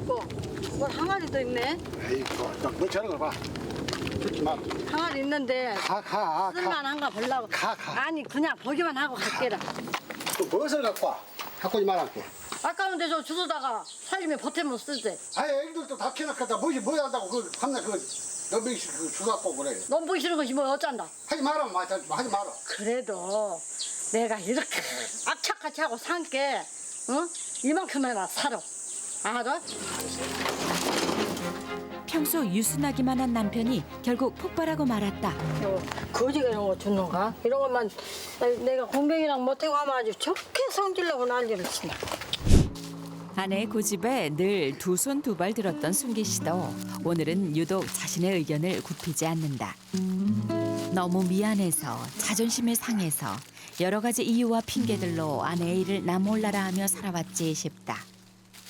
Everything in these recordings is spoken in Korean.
있고 뭘 항아리도 있네. 에이구, 뭐 저런 걸 봐. 듣지 마. 항아리 있는데 가. 쓸만한가 보려고. 가. 아니 그냥 보기만 하고 갈게라. 또 무엇을 갖고 와? 갖고 오지 말할게. 아까운데 저 주워다가 살림에 보태면 쓰지. 아니, 애기들도 다 키워놨겠다. 뭐지, 뭐 한다고, 밤낮 너명씩 주 갖고 그래. 넌 보기 싫은 것이 뭐 어쩐다. 하지 마라, 하지 마라. 그래도 내가 이렇게 악착같이 하고 산 게 응? 이만큼이나 살아. 알아? 평소 유순하기만 한 남편이 결국 폭발하고 말았다. 거지가 이런 거 줬는가? 이런 것만 내가 공병이랑 못하고 하면 아주 좋게 성질내고 난리를 치네. 아내의 고집에 늘 두 손 두 발 들었던 순기 씨도 오늘은 유독 자신의 의견을 굽히지 않는다. 너무 미안해서 자존심이 상해서 여러 가지 이유와 핑계들로 아내의 일을 나 몰라라 하며 살아왔지 싶다.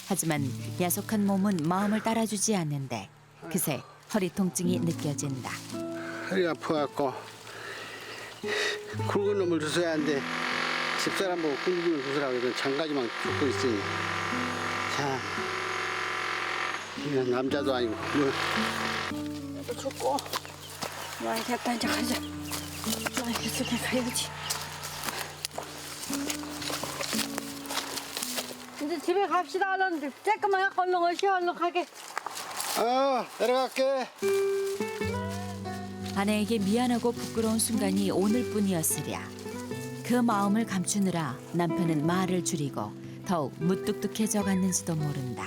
하지만 야속한 몸은 마음을 따라주지 않는데 그새 허리 통증이 느껴진다. 허리 아파갖고 굵은 놈을 주워야 하는데 집사람 보고 굵은 놈을 주스라고 이런 장가지만 쫓고 있으니 참 이건 남자도 아니고 뭐. 이거 줬고 많이 됐다 이제 가자. 많이 됐으니 가야지. 이제 집에 갑시다. 얼른 쬐끔만 갖고 얼른 오시오. 얼른 가게. 내려갈게. 아내에게 미안하고 부끄러운 순간이 오늘뿐이었으랴. 그 마음을 감추느라 남편은 말을 줄이고 더욱 무뚝뚝해져 갔는지도 모른다.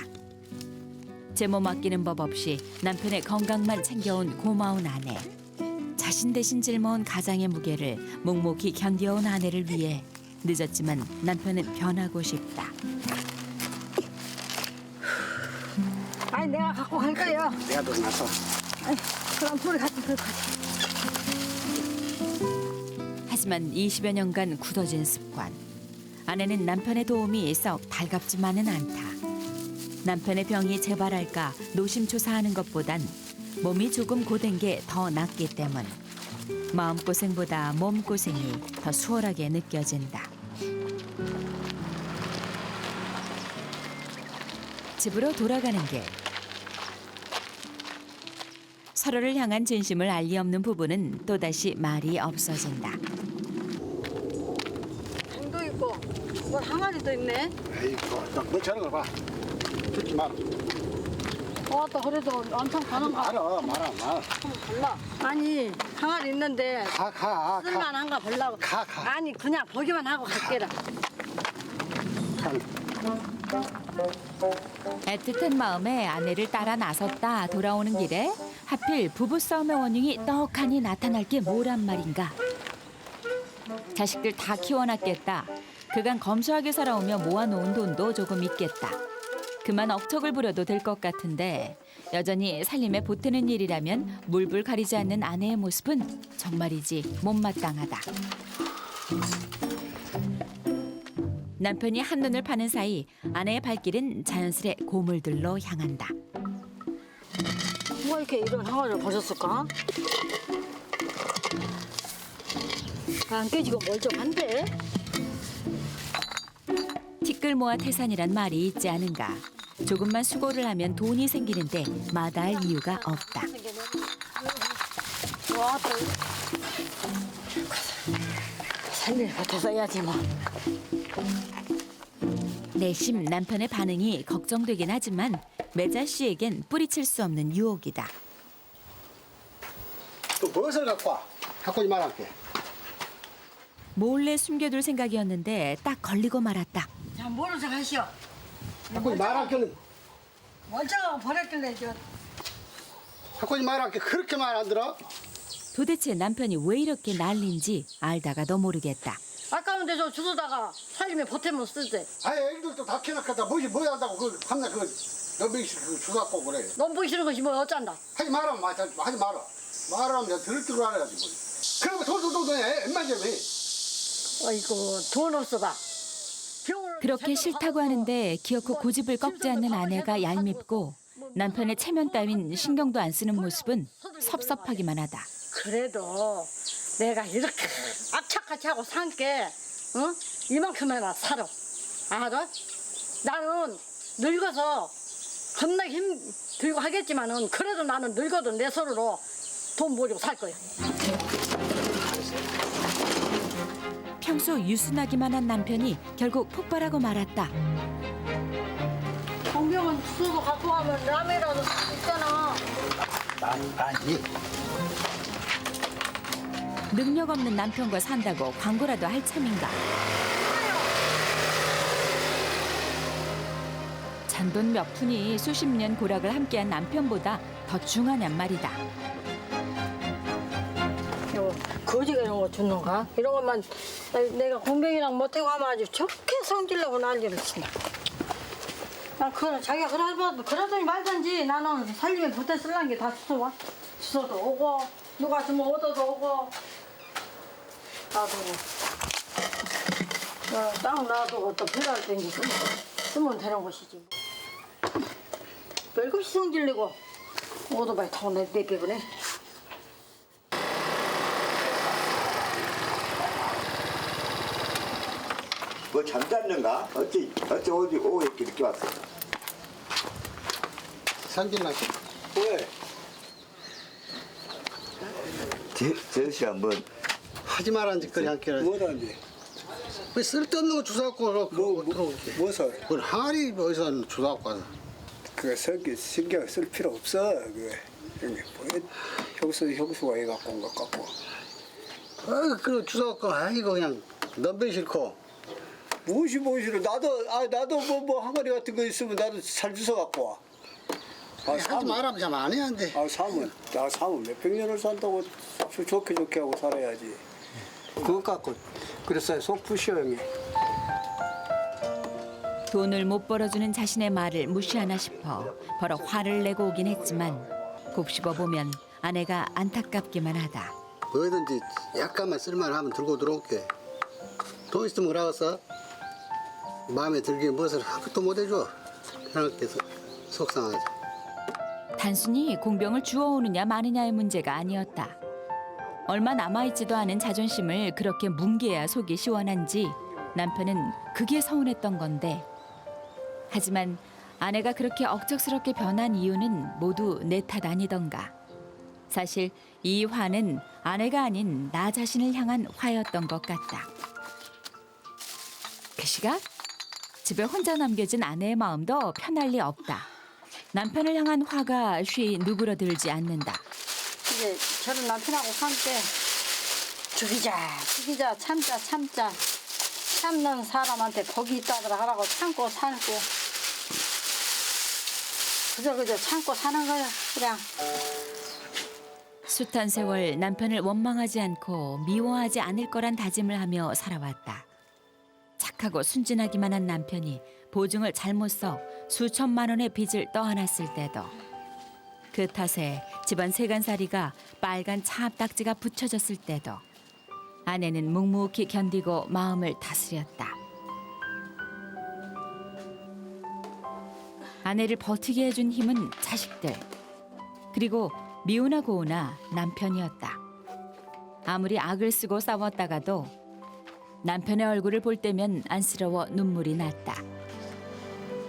제 몸 아끼는 법 없이 남편의 건강만 챙겨온 고마운 아내. 자신 대신 짊어온 가장의 무게를 묵묵히 견뎌온 아내를 위해 늦었지만 남편은 변하고 싶다. 아니 내가 갖고 갈 거예요. 내가 돈 나서. 아니, 그럼 둘이 같이 들고 가자. 하지만 20여 년간 굳어진 습관. 아내는 남편의 도움이 썩 달갑지만은 않다. 남편의 병이 재발할까 노심초사하는 것보단 몸이 조금 고된 게 더 낫기 때문. 마음고생보다 몸고생이 더 수월하게 느껴진다. 집으로 돌아가는 길. 서로를 향한 진심을 알리 없는 부부는 또다시 말이 없어진다. 행도 있고 뭘 항아리도 있네. 에이구, 뭐 저런 걸 봐. 듣지 마라. 또 그래도 엄청 가는가? 마라. 몰라. 아니 항아리 있는데 가. 쓸만한가 보려고. 가. 아니 그냥 보기만 하고 갈게라. 애틋한 마음에 아내를 따라 나섰다 돌아오는 길에 하필 부부싸움의 원흉이 떡하니 나타날 게 뭐란 말인가. 자식들 다 키워놨겠다. 그간 검소하게 살아오며 모아놓은 돈도 조금 있겠다. 그만 억척을 부려도 될 것 같은데 여전히 살림에 보태는 일이라면 물불 가리지 않는 아내의 모습은 정말이지 못마땅하다. 남편이 한눈을 파는 사이 아내의 발길은 자연스레 고물들로 향한다. 누가 이렇게 이런 항아리를 보셨을까? 안 깨지고 멀쩡한데? 티끌 모아 태산이란 말이 있지 않은가. 조금만 수고를 하면 돈이 생기는데 마다할 이유가 없다. 와, 또 살림에 보태서 해야지 뭐. 내심 남편의 반응이 걱정되긴 하지만 매자 씨에겐 뿌리칠 수 없는 유혹이다. 또 무엇을 갖고 와? 갖고 오지 말할게. 몰래 숨겨둘 생각이었는데 딱 걸리고 말았다. 자, 모른 척 하시오. 갖고 오지 말할게는. 멀쩡하고 버렸길래 갖고 오지 말할게. 그렇게 말 안 들어? 도대체 남편이 왜 이렇게 난린지 알다가도 모르겠다. 아까운데 저 주워다가 살림에 보태면 쓰지. 아니, 애기들도 다 키워놨겠다. 뭐지, 뭐 한다고 밤낮 너명씩 주 갖고 그래. 넌 보기 싫은 것이 뭐 어쩐다. 하지 마라, 하지 마라. 말하면 내가 들을 줄 알아야지 뭐. 그러면 돈 웬만하면 왜? 어이구 돈 없어다. 그렇게 싫다고 하는데 기어코 고집을 꺾지 않는 아내가 얄밉고 남편의 체면 따윈 신경도 안 쓰는 모습은 섭섭하기만 하다. 그래도 내가 이렇게 악착같이 하고 산 게 이만큼이나 살아. 알아? 나는 늙어서 겁나게 힘 들고 하겠지만은 그래도 나는 늙어도 내 손으로 돈 모으고 살 거야. 평소 유순하기만 한 남편이 결국 폭발하고 말았다. 공병은 주소도 갖고 가면 라면이라도 있잖아. 아니. 능력 없는 남편과 산다고 광고라도 할 참인가. 잔돈 몇 푼이 수십 년 고락을 함께한 남편보다 더 중하냔 말이다. 이거 거지가 이런 거 줬는가? 이런 것만 내가 공병이랑 못하고 하면 아주 좋게 성질내고 난리를 치네. 난 그거는 자기가 그러더니 말든지 나는 살림에 보태 쓸란 게 다 주워와. 주워도 오고 누가 주면 얻어도 오고 나도 땅 놔두고 또 필요할 때 이제 쓰면 되는 것이지. 별것이 성질내고 오토바이 타고 내빼보네. 뭐 잠잤는가? 어찌 어디 오고 이렇게 왔어? 성질나고. 왜? 제시야 뭐 하지 말란 짓거리 한 개라. 뭐라는지 왜 쓸데없는 거 주워갖고 들어오게. 무엇을? 그건 항아리 어디서 주워갖고 와서. 그 신경 쓸 필요 없어. 형수가 해갖고 온 것 같고. 그거 주워갖고 아이고 그냥 넘배 싫고. 무엇이로 나도 뭐 항아리 같은 거 있으면 나도 잘 주워 갖고 와. 하지 말라면 참 안 해야 돼. 사면 몇백 년을 산다고 좋게 하고 살아야지. 그거 갖고 그랬어요. 속 푸시오 형이. 돈을 못 벌어주는 자신의 말을 무시하나 싶어 버럭 화를 내고 오긴 했지만 곱씹어 보면 아내가 안타깝기만 하다. 뭐든지 약간만 쓸만하면 들고 들어올게. 돈 있으면 그러겠어? 마음에 들게 무엇을 아무것도 못 해줘. 그렇게 속상하지. 단순히 공병을 주워오느냐 마느냐의 문제가 아니었다. 얼마 남아있지도 않은 자존심을 그렇게 뭉개야 속이 시원한지 남편은 그게 서운했던 건데 하지만 아내가 그렇게 억척스럽게 변한 이유는 모두 내 탓 아니던가. 사실 이 화는 아내가 아닌 나 자신을 향한 화였던 것 같다. 그 시각 집에 혼자 남겨진 아내의 마음도 편할 리 없다. 남편을 향한 화가 쉬 누그러들지 않는다. 이제 저런 남편하고 함께 죽이자 참자 참는 사람한테 복이 있다더라 하라고 참고 살고 그저 참고 사는 거야 그냥. 숱한 세월 남편을 원망하지 않고 미워하지 않을 거란 다짐을 하며 살아왔다. 착하고 순진하기만 한 남편이 보증을 잘못 써 수천만 원의 빚을 떠안았을 때도 그 탓에 집안 세간살이가 빨간 차압딱지가 붙여졌을 때도 아내는 묵묵히 견디고 마음을 다스렸다. 아내를 버티게 해준 힘은 자식들 그리고 미우나 고우나 남편이었다. 아무리 악을 쓰고 싸웠다가도 남편의 얼굴을 볼 때면 안쓰러워 눈물이 났다.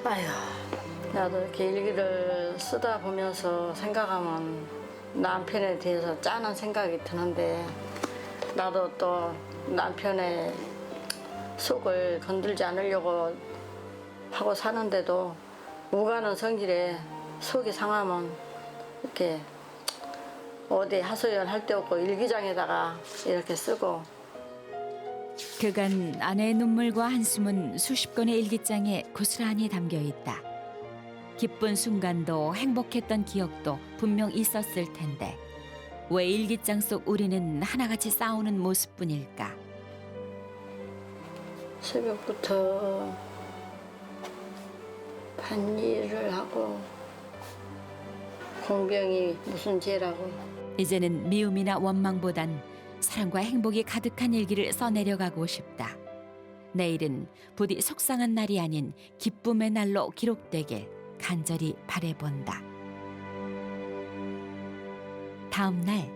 아휴, 나도 이렇게 일기를 쓰다 보면서 생각하면 남편에 대해서 짠한 생각이 드는데 나도 또 남편의 속을 건들지 않으려고 하고 사는데도 오가는 성질에 속이 상하면 이렇게 어디 하소연 할 데 없고 일기장에다가 이렇게 쓰고. 그간 아내의 눈물과 한숨은 수십 건의 일기장에 고스란히 담겨 있다. 기쁜 순간도 행복했던 기억도 분명 있었을 텐데 왜 일기장 속 우리는 하나같이 싸우는 모습뿐일까? 새벽부터 반일을 하고 공병이 무슨 죄라고. 이제는 미움이나 원망보단 사랑과 행복이 가득한 일기를 써내려가고 싶다. 내일은 부디 속상한 날이 아닌 기쁨의 날로 기록되길 간절히 바라본다. 다음 날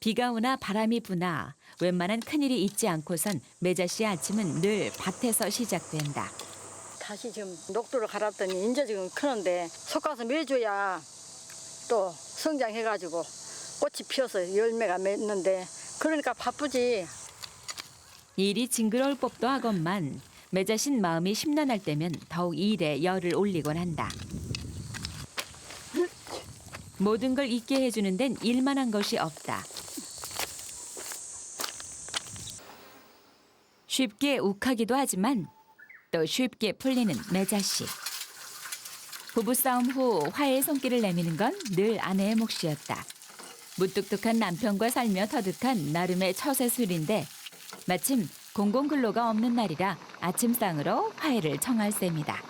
비가 오나 바람이 부나 웬만한 큰일이 있지 않고선 매자 씨의 아침은 늘 밭에서 시작된다. 다시 지금 녹두를 갈았더니 이제 지금 크는데 솎아서 매줘야 또 성장해가지고 꽃이 피어서 열매가 맺는데 그러니까 바쁘지. 일이 징그러울 법도 하건만 매자신 마음이 심란할 때면 더욱 일에 열을 올리곤 한다. 모든 걸 잊게 해주는 데는 일만한 것이 없다. 쉽게 욱하기도 하지만 또 쉽게 풀리는 매자씨. 부부싸움 후 화해의 손길을 내미는 건 늘 아내의 몫이었다. 무뚝뚝한 남편과 살며 터득한 나름의 처세술인데 마침 공공근로가 없는 날이라 아침상으로 화해를 청할 셈이다.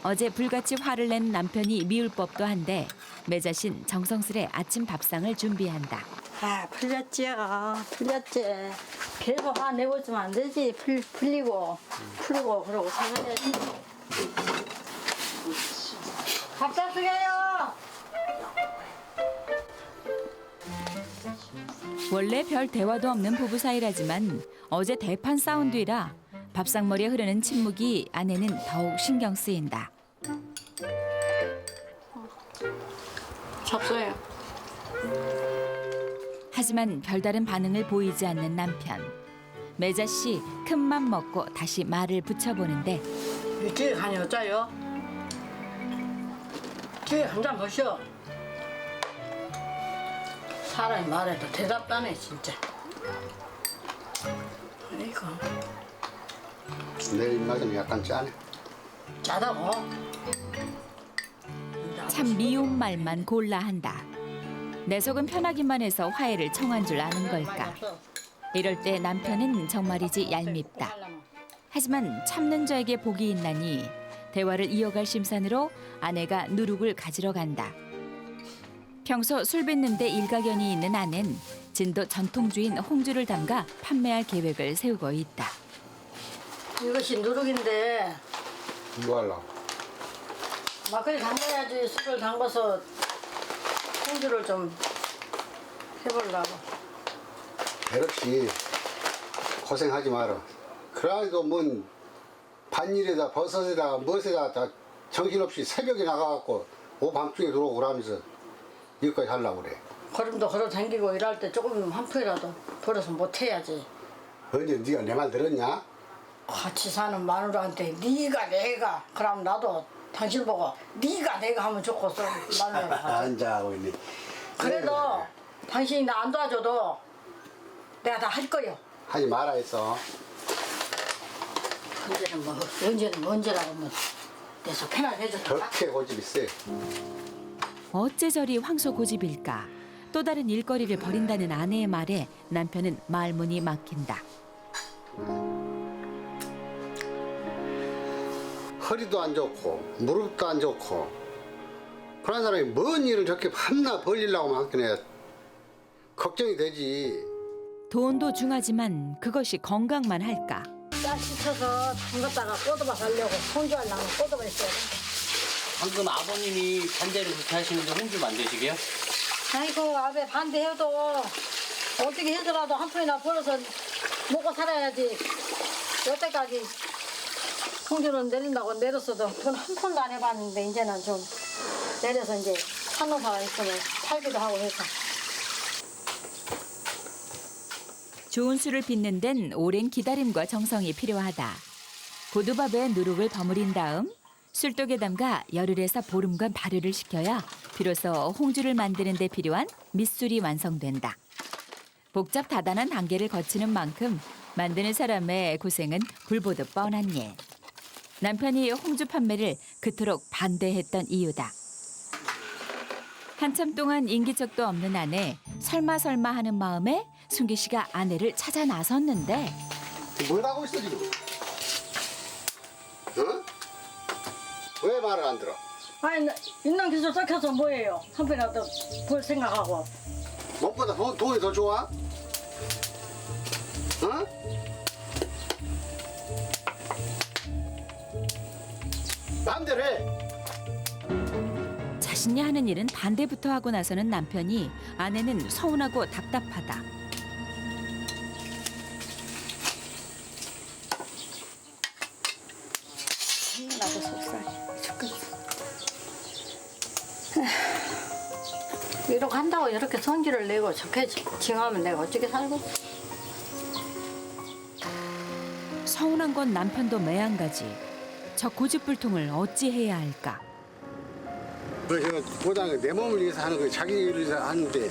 어제 불같이 화를 낸 남편이 미울 법도 한데 매자신 정성스레 아침 밥상을 준비한다. 아, 풀렸지요. 풀렸지. 계속 화 내고 있으면 안 되지. 풀리고 그러고 살아야지. 밥 잡수게요. 원래 별 대화도 없는 부부 사이라지만 어제 대판 싸운 뒤라 밥상머리에 흐르는 침묵이 아내는 더욱 신경 쓰인다. 잡숴요. 하지만 별다른 반응을 보이지 않는 남편. 매자 씨 큰맘 먹고 다시 말을 붙여보는데 이 뒤에 간이 어짜요? 뒤에 한 잔 보시오. 사람이 말해도 대답도 안 해, 진짜. 이거 내 입맛은 약간 짜네. 짜다고? 참 미운 말만 골라 한다. 내 속은 편하기만 해서 화해를 청한 줄 아는 걸까. 이럴 때 남편은 정말이지 얄밉다. 하지만 참는 자에게 복이 있나니 대화를 이어갈 심산으로 아내가 누룩을 가지러 간다. 평소 술 빚는데 일가견이 있는 아내는 진도 전통주인 홍주를 담가 판매할 계획을 세우고 있다. 이것이 누룩인데 뭐 하려고? 막걸리 담가야지. 술을 담가서 홍주를 좀 해보려고. 배럭씨 고생하지 마라. 그래도 뭔 반일에다 버섯에다 무엇에다 다 정신없이 새벽에 나가갖고 오밤중에 들어오고 그러면서 여기까지 하려고 그래. 걸음도 걸어 다니고 일할 때 조금 한 푼이라도 벌어서 못 해야지. 언제 네가 내 말 들었냐? 같이 사는 마누라한테 네가 내가 그럼 나도 당신 보고 네가 내가 하면 좋겠어. 마누라가 하지. 앉아하고 있네. 그래도 당신이 나 안 도와줘도 내가 다 할 거요. 하지 마라 했어. 언제라고 뭐 내서 편하게 해줬다. 그렇게 고집이 세. 어째 저리 황소 고집일까. 또 다른 일거리를 벌인다는 아내의 말에 남편은 말문이 막힌다. 허리도 안 좋고 무릎도 안 좋고 그런 사람이 뭔 일을 저렇게 밤낮 벌리려고만 하긴 해. 걱정이 되지. 돈도 중하지만 그것이 건강만 할까. 짜 씻어서 담갔다가 꼬드바 가려고 손주 하려면 꼬드바 있어야 돼. 방금 아버님이 반대로 그렇게 하시는데 홍주 만드시게요? 아이고 아베 반대해도 어떻게 해서라도 한 푼이나 벌어서 먹고 살아야지. 여태까지 홍주는 내린다고 내렸어도 돈 한 푼도 안 해봤는데 이제는 좀 내려서 이제 찾는 사람 있으면 팔기도 하고 해서. 좋은 술을 빚는 데는 오랜 기다림과 정성이 필요하다. 고두밥에 누룩을 버무린 다음 술독에 담가 열흘에서 보름간 발효를 시켜야 비로소 홍주를 만드는 데 필요한 밑술이 완성된다. 복잡 다단한 단계를 거치는 만큼 만드는 사람의 고생은 불보듯 뻔한 일. 남편이 홍주 판매를 그토록 반대했던 이유다. 한참 동안 인기척도 없는 아내, 설마 하는 마음에 순기 씨가 아내를 찾아 나섰는데 뭘 하고 있어 지금? 어? 왜 말을 안 들어? 아니 있는 기술 섞여서 뭐예요? 한 푼이라도 벌 생각하고. 무엇보다 돈이 더 좋아? 어? 마음대로 해. 자신이 하는 일은 반대부터 하고 나서는 남편이 아내는 서운하고 답답하다. 나도 속상해 죽겠어. 이렇게 한다고 이렇게 성질을 내고 저렇게 징하면 내가 어떻게 살고. 서운한 건 남편도 매한가지. 저 고집불통을 어찌해야 할까? 그래서 보다는 내 몸을 위해서 하는 거야. 자기 일을 위해서 하는데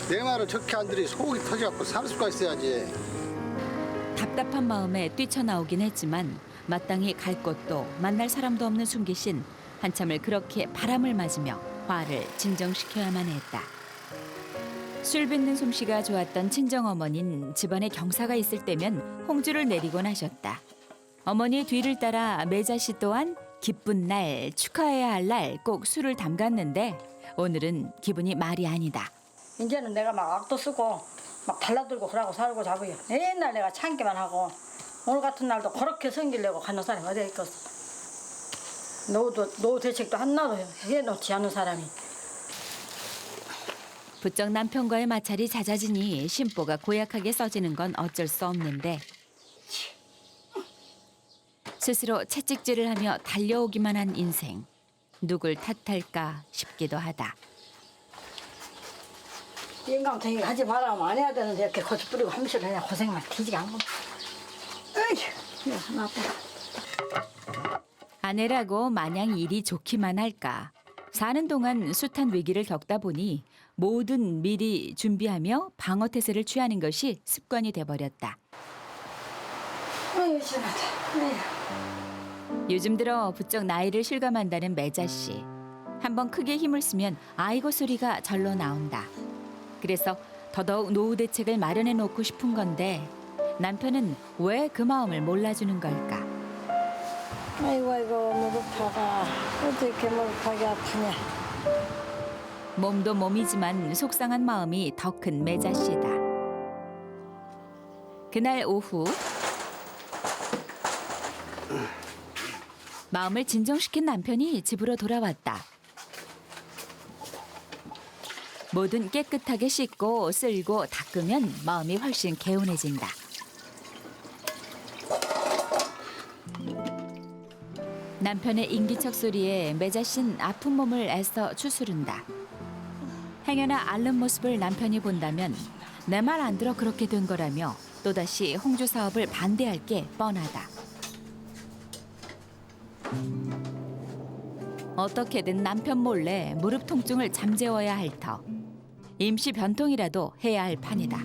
내 말을 좋게 안 들이 속이 터져갖고 살 수가 있어야지. 답답한 마음에 뛰쳐나오긴 했지만 마땅히 갈 곳도 만날 사람도 없는 순기 씨는 한참을 그렇게 바람을 맞으며 화를 진정시켜야만 했다. 술 빚는 솜씨가 좋았던 친정어머니는 집안에 경사가 있을 때면 홍주를 내리곤 하셨다. 어머니의 뒤를 따라 매자 씨 또한 기쁜 날, 축하해야 할 날 꼭 술을 담갔는데 오늘은 기분이 말이 아니다. 이제는 내가 막 악도 쓰고 막 달라들고 그러고 살고 자고요. 맨날 내가 참기만 하고 오늘 같은 날도 그렇게 성질 내고 가는 사람이 어디 있겠어. 노후 대책도 하나도 해놓지 않은 사람이. 부쩍 남편과의 마찰이 잦아지니 심보가 고약하게 써지는 건 어쩔 수 없는데 스스로 채찍질을 하며 달려오기만 한 인생. 누굴 탓할까 싶기도 하다. 인강탱이 하지 말라면 안 해야 되는데 이렇게 거짓 부리고 함시를 그냥 고생만 뒤지게 하는 거. 에이, 나빠. 아내라고 마냥 일이 좋기만 할까. 사는 동안 숱한 위기를 겪다 보니 뭐든 미리 준비하며 방어태세를 취하는 것이 습관이 돼버렸다. 아유, 심하다. 아유. 요즘 들어 부쩍 나이를 실감한다는 매자 씨. 한번 크게 힘을 쓰면 아이고 소리가 절로 나온다. 그래서 더더욱 노후 대책을 마련해 놓고 싶은 건데 남편은 왜 그 마음을 몰라주는 걸까? 아이고 무릎파가 어떻게 무릎하기 아프냐. 몸도 몸이지만 속상한 마음이 더 큰 매자 씨다. 그날 오후 마음을 진정시킨 남편이 집으로 돌아왔다. 뭐든 깨끗하게 씻고 쓸고 닦으면 마음이 훨씬 개운해진다. 남편의 인기척 소리에 매자 씨는 아픈 몸을 애써 추스른다. 행여나 앓는 모습을 남편이 본다면 내 말 안 들어 그렇게 된 거라며 또다시 홍주 사업을 반대할 게 뻔하다. 어떻게든 남편 몰래 무릎 통증을 잠재워야 할 터. 임시 변통이라도 해야 할 판이다.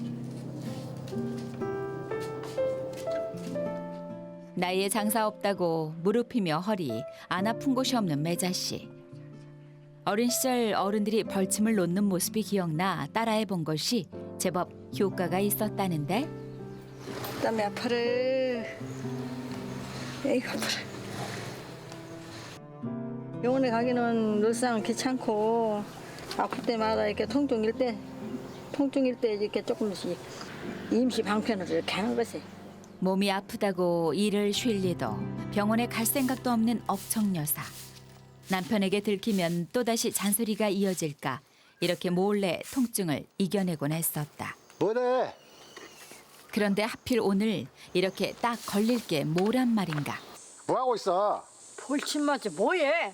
나이에 장사 없다고 무릎이며 허리, 안 아픈 곳이 없는 매자 씨. 어린 시절 어른들이 벌침을 놓는 모습이 기억나 따라해 본 것이 제법 효과가 있었다는데. 땀이 아파라. 에이구 아파라. 병원에 가기는 늘상 귀찮고 아플 때마다 이렇게 통증일 때 이렇게 조금씩 임시 방편을 이렇게 하는 거지. 몸이 아프다고 일을 쉴 리도 병원에 갈 생각도 없는 억청 여사. 남편에게 들키면 또다시 잔소리가 이어질까 이렇게 몰래 통증을 이겨내곤 했었다. 뭐래? 그런데 하필 오늘 이렇게 딱 걸릴 게 뭐란 말인가. 뭐 하고 있어? 볼침 맞지 뭐해?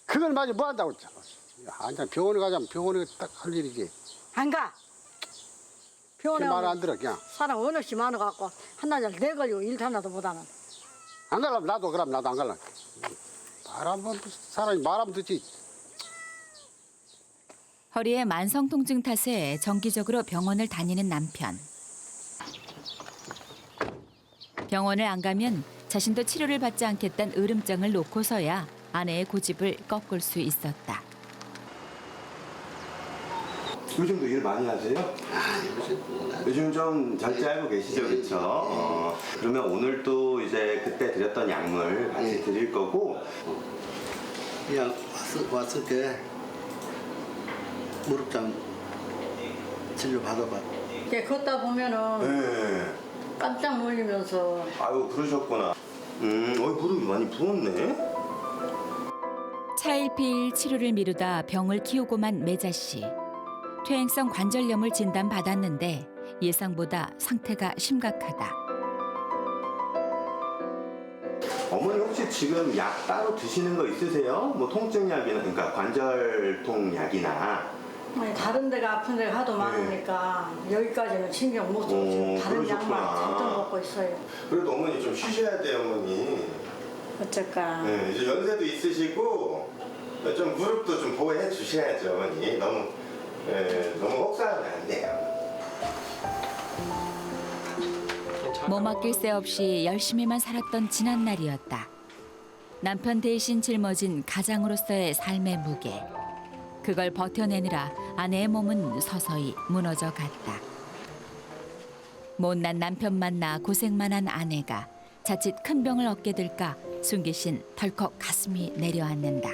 그걸 마저 뭐 한다고? 한참 병원에 가자면 병원에 딱 할 일이지. 안 가. 병원에 말 안 가면 들어 그냥. 사람 어느씨 많아갖고 한나절 내 걸리고 일 하나도 못하는. 안 가려면 나도 안 갈라. 사람이 말하면 듣지. 허리에 만성 통증 탓에 정기적으로 병원을 다니는 남편. 병원을 안 가면 자신도 치료를 받지 않겠다는 으름장을 놓고서야 아내의 고집을 꺾을 수 있었다. 요즘도 일 많이 하세요? 요즘 좀 절제 알고 계시죠, 그렇죠? 그러면 오늘 또 이제 그때 드렸던 약물 같이 드릴 거고. 그냥 왔을 때 무릎 좀 치료 받아봐. 이렇게 걷다 보면은 네. 깜짝 놀리면서 아유 그러셨구나. 무릎이 많이 부었네. 차일피일 치료를 미루다 병을 키우고만 매자 씨. 퇴행성 관절염을 진단받았는데 예상보다 상태가 심각하다. 어머니 혹시 지금 약 따로 드시는 거 있으세요? 뭐 통증약이나 그러니까 관절통 약이나. 아니, 다른 데가 아픈 데가 하도 많으니까 여기까지는 신경 못 쓰고 지금 다른 그러셨구나. 약만 잔뜩 먹고 있어요. 그래도 어머니 좀 쉬셔야 돼요, 어머니. 어쩔까. 네, 이제 연세도 있으시고 좀 무릎도 좀 보호해 주셔야죠, 어머니. 너무 혹사하면 안 돼요. 몸 아낄 새 없이 열심히만 살았던 지난 날이었다. 남편 대신 짊어진 가장으로서의 삶의 무게. 그걸 버텨내느라 아내의 몸은 서서히 무너져 갔다. 못난 남편 만나 고생만 한 아내가 자칫 큰 병을 얻게 될까 순기신 덜컥 가슴이 내려앉는다.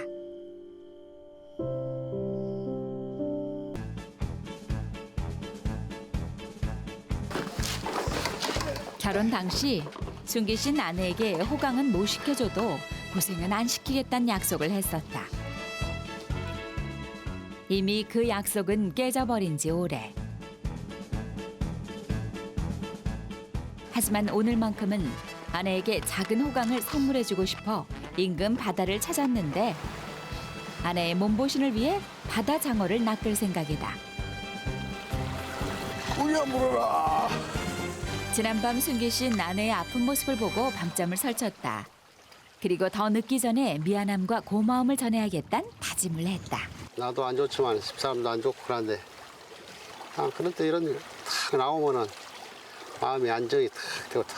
결혼 당시 순기신 아내에게 호강은 못 시켜줘도 고생은 안 시키겠다는 약속을 했었다. 이미 그 약속은 깨져버린 지 오래. 하지만 오늘만큼은 아내에게 작은 호강을 선물해주고 싶어 인근 바다를 찾았는데 아내의 몸보신을 위해 바다 장어를 낚을 생각이다. 울려 물어라. 지난밤 순기신 아내의 아픈 모습을 보고 밤잠을 설쳤다. 그리고 더 늦기 전에 미안함과 고마움을 전해야겠다는 다짐을 했다. 나도 안 좋지만 집사람도 안 좋고 그런데 그런 때 이런 일 탁 나오면은 마음이 안정이 탁 되고 탁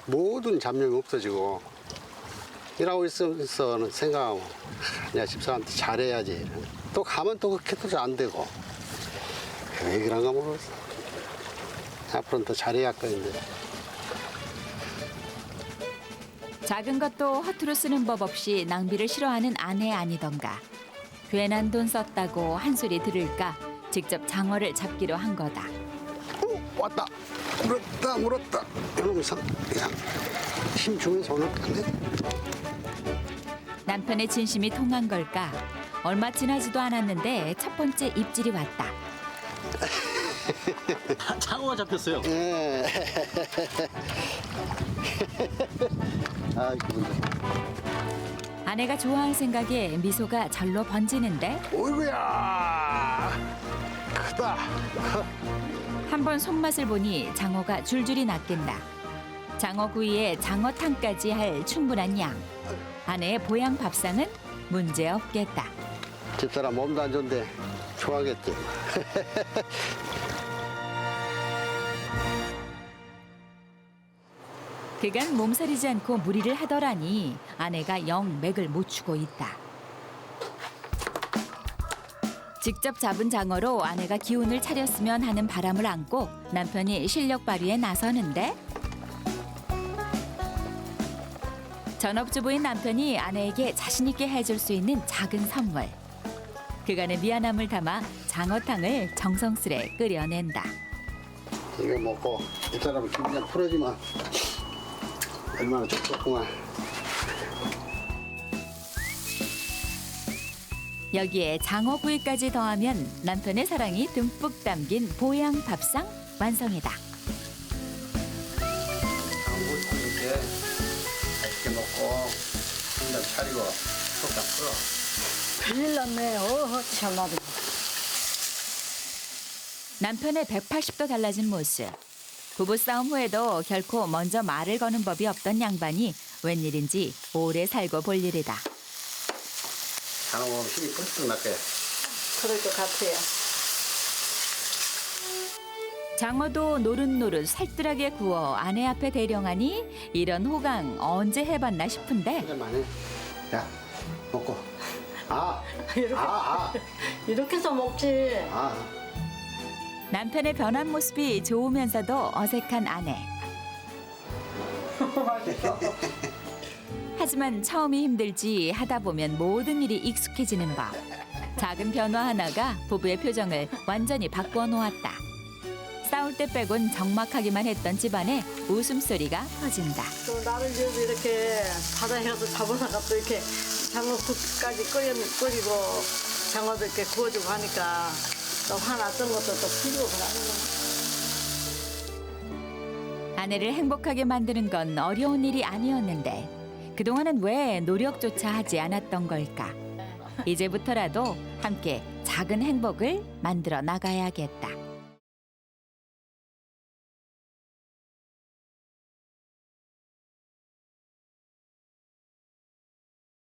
모든 잡념이 없어지고 일하고 있으면서 생각하고 내가 집사람한테 잘해야지. 또 가면 또 그렇게 또 안 되고 왜 그런가 모르겠어. 앞으로는 더 잘해야 할 거인데. 작은 것도 허투루 쓰는 법 없이 낭비를 싫어하는 아내 아니던가. 괜한 돈 썼다고 한 소리 들을까 직접 장어를 잡기로 한 거다. 왔다. 물었다. 이놈 이상 그냥 힘 주면서 오늘 안 돼. 남편의 진심이 통한 걸까? 얼마 지나지도 않았는데 첫 번째 입질이 왔다. 장어가 잡혔어요. 예. 아, 기분 좋다. 아내가 좋아할 생각에 미소가 절로 번지는데 어이구야. 크다. 한번 손맛을 보니 장어가 줄줄이 낚인다. 장어구이에 장어탕까지 할 충분한 양. 아내의 보양 밥상은 문제 없겠다. 집사람 몸도 안 좋은데 좋아하겠지. 그간 몸서리지 않고 무리를 하더라니 아내가 영 맥을 못 추고 있다. 직접 잡은 장어로 아내가 기운을 차렸으면 하는 바람을 안고 남편이 실력 발휘에 나서는데 전업주부인 남편이 아내에게 자신 있게 해줄 수 있는 작은 선물. 그간의 미안함을 담아 장어탕을 정성스레 끓여낸다. 이거 먹고 이 사람 기분 좀 풀어주면 얼마나 좋겠구만. 여기에 장어구이까지 더하면 남편의 사랑이 듬뿍 담긴 보양 밥상 완성이다. 이렇게 맛있게 먹고 한잔 차리고 속상 풀어. 큰일 났네. 참 나도. 남편의 180도 달라진 모습. 부부싸움 후에도 결코 먼저 말을 거는 법이 없던 양반이 웬일인지 오래 살고 볼 일이다. 장어 먹으면 힘이 뿔뿔 나게. 그럴 것 같아요. 장어도 노릇노릇 살뜰하게 구워 아내 앞에 대령하니 이런 호강 언제 해봤나 싶은데 한잔만 해. 야, 먹고. 이렇게, 이렇게 해서 먹지. 남편의 변한 모습이 좋으면서도 어색한 아내. 하지만 처음이 힘들지 하다 보면 모든 일이 익숙해지는 법. 작은 변화 하나가 부부의 표정을 완전히 바꾸어 놓았다. 싸울 때 빼곤 적막하기만 했던 집안에 웃음소리가 퍼진다. 또 나를 위해서 이렇게 바다에 가서 잡아다가 또 이렇게 장어국까지 끓이고 장어도 이렇게 구워주고 하니까 또 화났던 것도 또 풀리고 그러는 아내를 행복하게 만드는 건 어려운 일이 아니었는데 그동안은 왜 노력조차 하지 않았던 걸까? 이제부터라도 함께 작은 행복을 만들어 나가야겠다.